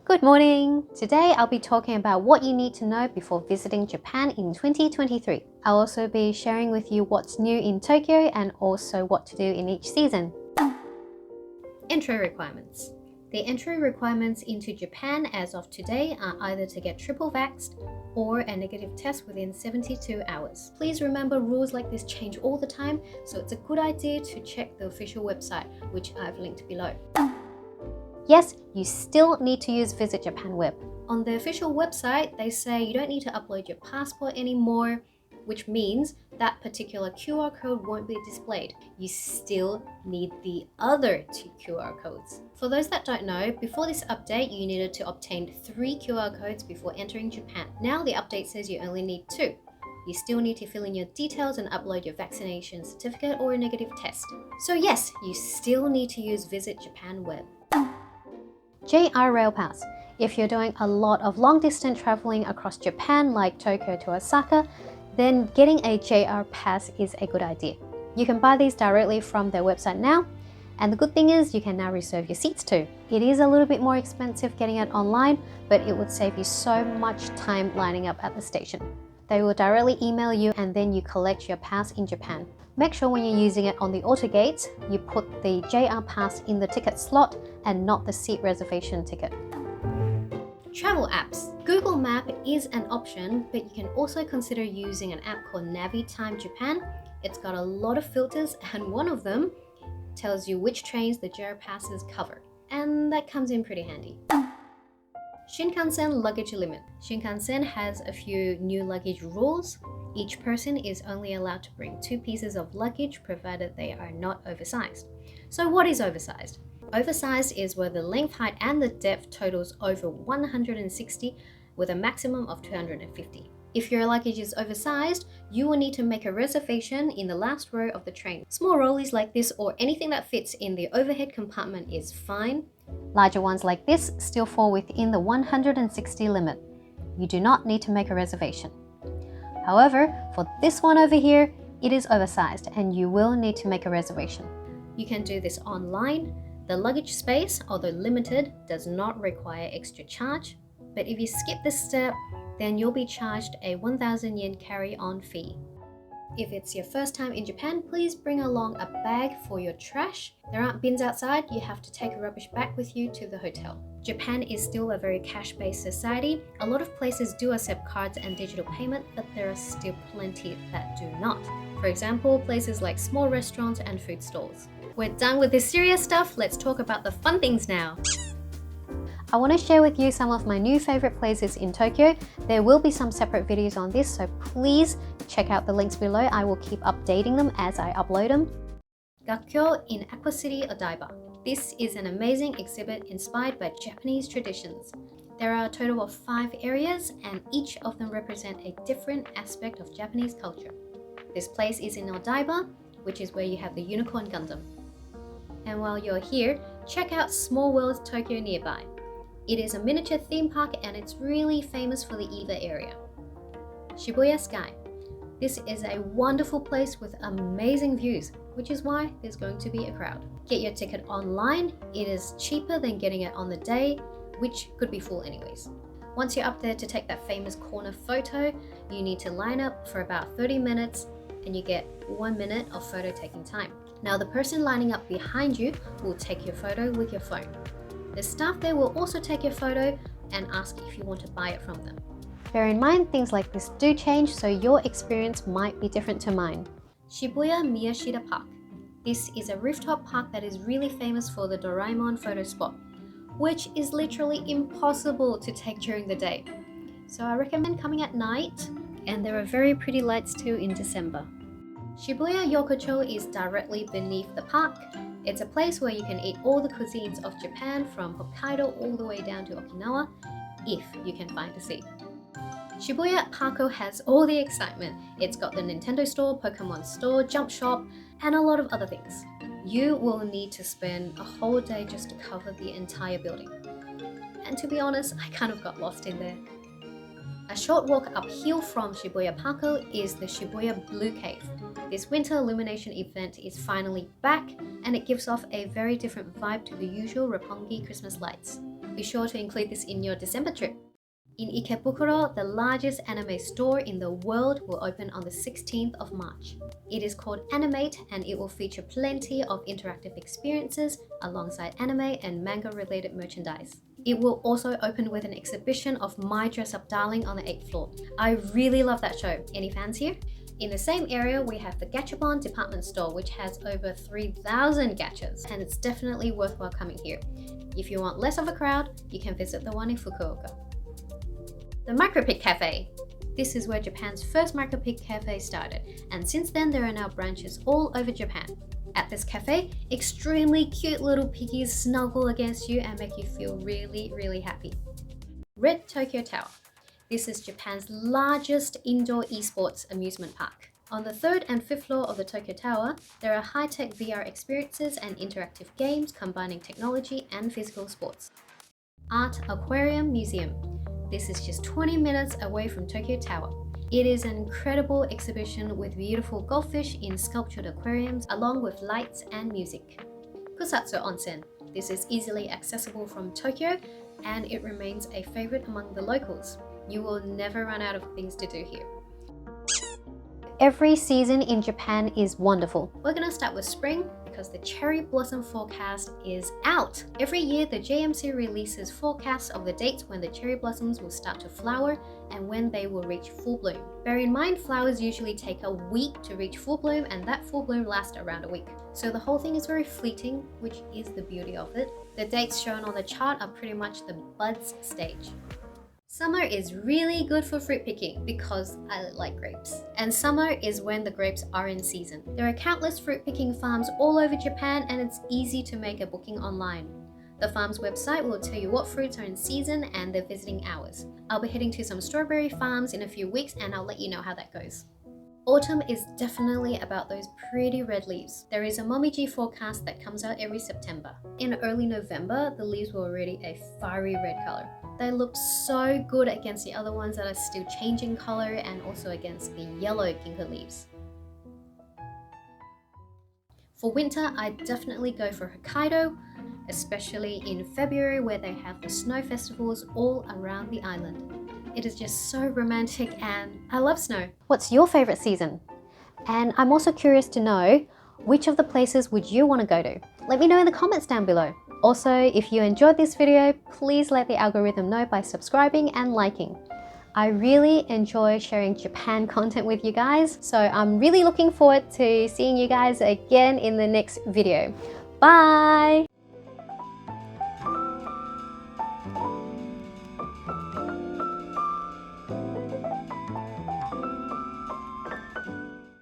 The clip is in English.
Good morning! Today I'll be talking about what you need to know before visiting Japan in 2023. I'll also be sharing with you what's new in Tokyo and also what to do in each season. Entry requirements. The entry requirements into Japan as of today are either to get triple vaxxed or a negative test within 72 hours. Please remember rules like this change all the time, so it's a good idea to check the official website, which I've linked below. Yes, you still need to use Visit Japan Web. On the official website, they say you don't need to upload your passport anymore, which means that particular QR code won't be displayed. You still need the other two QR codes. For those that don't know, before this update, you needed to obtain 3 QR codes before entering Japan. Now the update says you only need 2. You still need to fill in your details and upload your vaccination certificate or a negative test. So yes, you still need to use Visit Japan Web. JR Rail Pass. If you're doing a lot of long-distance traveling across Japan like Tokyo to Osaka, then getting a JR Pass is a good idea. You can buy these directly from their website now, and the good thing is you can now reserve your seats too. It is a little bit more expensive getting it online, but it would save you so much time lining up at the station. They will directly email you and then you collect your pass in Japan. Make sure when you're using it on the auto gates, you put the JR Pass in the ticket slot and not the seat reservation ticket. Travel apps. Google Map is an option, but you can also consider using an app called Navitime Japan. It's got a lot of filters and one of them tells you which trains the JR passes cover, and that comes in pretty handy. Shinkansen luggage limit. Shinkansen has a few new luggage rules. Each person is only allowed to bring 2 pieces of luggage provided they are not oversized. So what is oversized? Oversized is where the length, height and the depth totals over 160 with a maximum of 250. If your luggage is oversized, you will need to make a reservation in the last row of the train. Small rollies like this or anything that fits in the overhead compartment is fine. Larger ones like this still fall within the 160 limit. You do not need to make a reservation. However, for this one over here, it is oversized and you will need to make a reservation. You can do this online. The luggage space, although limited, does not require extra charge. But if you skip this step, then you'll be charged a 1,000 yen carry-on fee. If it's your first time in Japan, please bring along a bag for your trash. There aren't bins outside, you have to take a rubbish bag with you to the hotel. Japan is still a very cash-based society. A lot of places do accept cards and digital payment, but there are still plenty that do not. For example, places like small restaurants and food stalls. We're done with the serious stuff, let's talk about the fun things now. I want to share with you some of my new favorite places in Tokyo. There will be some separate videos on this, so please check out the links below. I will keep updating them as I upload them. Gakkyo in Aqua City, Odaiba. This is an amazing exhibit inspired by Japanese traditions. There are a total of 5 areas and each of them represent a different aspect of Japanese culture. This place is in Odaiba, which is where you have the Unicorn Gundam. And while you're here, check out Small World Tokyo nearby. It is a miniature theme park and it's really famous for the Eva area. Shibuya Sky. This is a wonderful place with amazing views, which is why there's going to be a crowd. Get your ticket online. It is cheaper than getting it on the day, which could be full anyways. Once you're up there to take that famous corner photo, you need to line up for about 30 minutes and you get 1 minute of photo taking time. Now the person lining up behind you will take your photo with your phone. The staff there will also take your photo and ask if you want to buy it from them. Bear in mind, things like this do change, so your experience might be different to mine. Shibuya Miyashita Park. This is a rooftop park that is really famous for the Doraemon photo spot, which is literally impossible to take during the day. So I recommend coming at night, and there are very pretty lights too in December. Shibuya Yokocho is directly beneath the park. It's a place where you can eat all the cuisines of Japan from Hokkaido all the way down to Okinawa, if you can find a seat. Shibuya Parko has all the excitement. It's got the Nintendo store, Pokemon store, jump shop, and a lot of other things. You will need to spend a whole day just to cover the entire building. And to be honest, I kind of got lost in there. A short walk uphill from Shibuya Parko is the Shibuya Blue Cave. This winter illumination event is finally back and it gives off a very different vibe to the usual Roppongi Christmas lights. Be sure to include this in your December trip. In Ikebukuro, the largest anime store in the world will open on the 16th of March. It is called Animate and it will feature plenty of interactive experiences alongside anime and manga related merchandise. It will also open with an exhibition of My Dress Up Darling on the 8th floor. I really love that show. Any fans here? In the same area, we have the Gachapon department store, which has over 3,000 gachas, and it's definitely worthwhile coming here. If you want less of a crowd, you can visit the one in Fukuoka. The Micropic Cafe. This is where Japan's first Micropic Cafe started, and since then there are now branches all over Japan. At this cafe, extremely cute little piggies snuggle against you and make you feel really, really happy. Red Tokyo Tower. This is Japan's largest indoor esports amusement park. On the 3rd and 5th floor of the Tokyo Tower, there are high-tech VR experiences and interactive games combining technology and physical sports. Art Aquarium Museum. This is just 20 minutes away from Tokyo Tower. It is an incredible exhibition with beautiful goldfish in sculptured aquariums along with lights and music. Kusatsu Onsen. This is easily accessible from Tokyo and it remains a favorite among the locals. You will never run out of things to do here. Every season in Japan is wonderful. We're gonna start with spring because the cherry blossom forecast is out. Every year, the JMC releases forecasts of the dates when the cherry blossoms will start to flower and when they will reach full bloom. Bear in mind, flowers usually take a week to reach full bloom and that full bloom lasts around a week. So the whole thing is very fleeting, which is the beauty of it. The dates shown on the chart are pretty much the buds stage. Summer is really good for fruit picking because I like grapes. And summer is when the grapes are in season. There are countless fruit picking farms all over Japan and it's easy to make a booking online. The farm's website will tell you what fruits are in season and their visiting hours. I'll be heading to some strawberry farms in a few weeks and I'll let you know how that goes. Autumn is definitely about those pretty red leaves. There is a Momiji forecast that comes out every September. In early November, the leaves were already a fiery red color. They look so good against the other ones that are still changing color and also against the yellow ginkgo leaves. For winter, I definitely go for Hokkaido, especially in February where they have the snow festivals all around the island. It is just so romantic and I love snow. What's your favorite season? And I'm also curious to know, which of the places would you want to go to? Let me know in the comments down below. Also, if you enjoyed this video, please let the algorithm know by subscribing and liking. I really enjoy sharing Japan content with you guys, so I'm really looking forward to seeing you guys again in the next video. Bye!